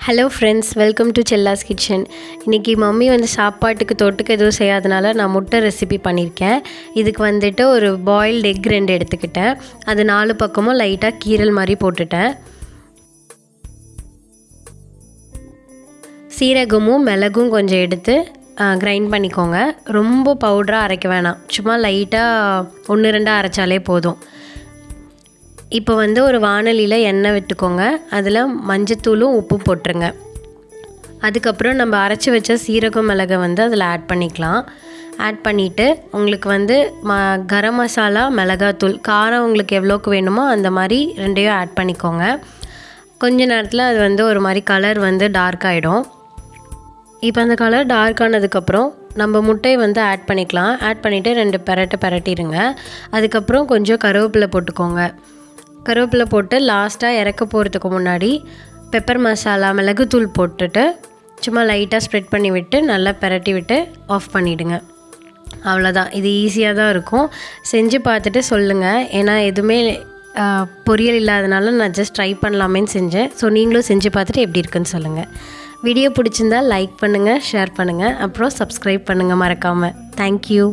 Hello friends, welcome to Chella's kitchen. இன்றைக்கி mummy சாப்பாட்டுக்கு தொட்டுக்கு எதுவும் செய்யாதனால நான் முட்டை ரெசிபி பண்ணியிருக்கேன். இதுக்கு ஒரு பாயில்டு எக் 2 எடுத்துக்கிட்டேன். அது 4 பக்கமும் லைட்டாக கீரல் மாதிரி போட்டுட்டேன். சீரகமும் மிளகும் கொஞ்சம் எடுத்து கிரைண்ட் பண்ணிக்கோங்க. ரொம்ப பவுடராக அரைக்க வேணாம், சும்மா லைட்டாக 1-2 அரைச்சாலே போதும். இப்போ ஒரு வாணலியில் எண்ணெய் விட்டுக்கோங்க. அதில் மஞ்சத்தூளும் உப்பும் போட்டுருங்க. அதுக்கப்புறம் நம்ம அரைச்சி வச்ச சீரகம் மிளகை அதில் ஆட் பண்ணிக்கலாம். ஆட் பண்ணிவிட்டு உங்களுக்கு கரம் மசாலா, மிளகாத்தூள், காரம் உங்களுக்கு எவ்வளோக்கு வேணுமோ அந்த மாதிரி 2ஐயும் ஆட் பண்ணிக்கோங்க. கொஞ்ச நேரத்தில் அது ஒரு மாதிரி கலர் டார்க் ஆகிடும். இப்போ அந்த கலர் டார்க் ஆனதுக்கப்புறம் நம்ம முட்டையை ஆட் பண்ணிக்கலாம். ஆட் பண்ணிவிட்டு 2 பெரட்டிடுங்க. அதுக்கப்புறம் கொஞ்சம் கருவேப்பிலை போட்டுக்கோங்க. கருவேப்பிலை போட்டு லாஸ்ட்டாக இறக்க போகிறதுக்கு முன்னாடி பெப்பர் மசாலா, மிளகுத்தூள் போட்டுட்டு சும்மா லைட்டாக ஸ்ப்ரெட் பண்ணி விட்டு நல்லா பெரட்டி விட்டு ஆஃப் பண்ணிவிடுங்க. அவ்வளோதான். இது ஈஸியாக தான் இருக்கும். செஞ்சு பார்த்துட்டு சொல்லுங்கள். ஏன்னா எதுவுமே பொரியல் இல்லாதனால நான் ஜஸ்ட் ட்ரை பண்ணலாமேன்னு செஞ்சேன். ஸோ நீங்களும் செஞ்சு பார்த்துட்டு எப்படி இருக்குன்னு சொல்லுங்கள். வீடியோ பிடிச்சிருந்தால் லைக் பண்ணுங்கள், ஷேர் பண்ணுங்கள், அப்புறம் சப்ஸ்கிரைப் பண்ணுங்கள் மறக்காமல். தேங்க்யூ.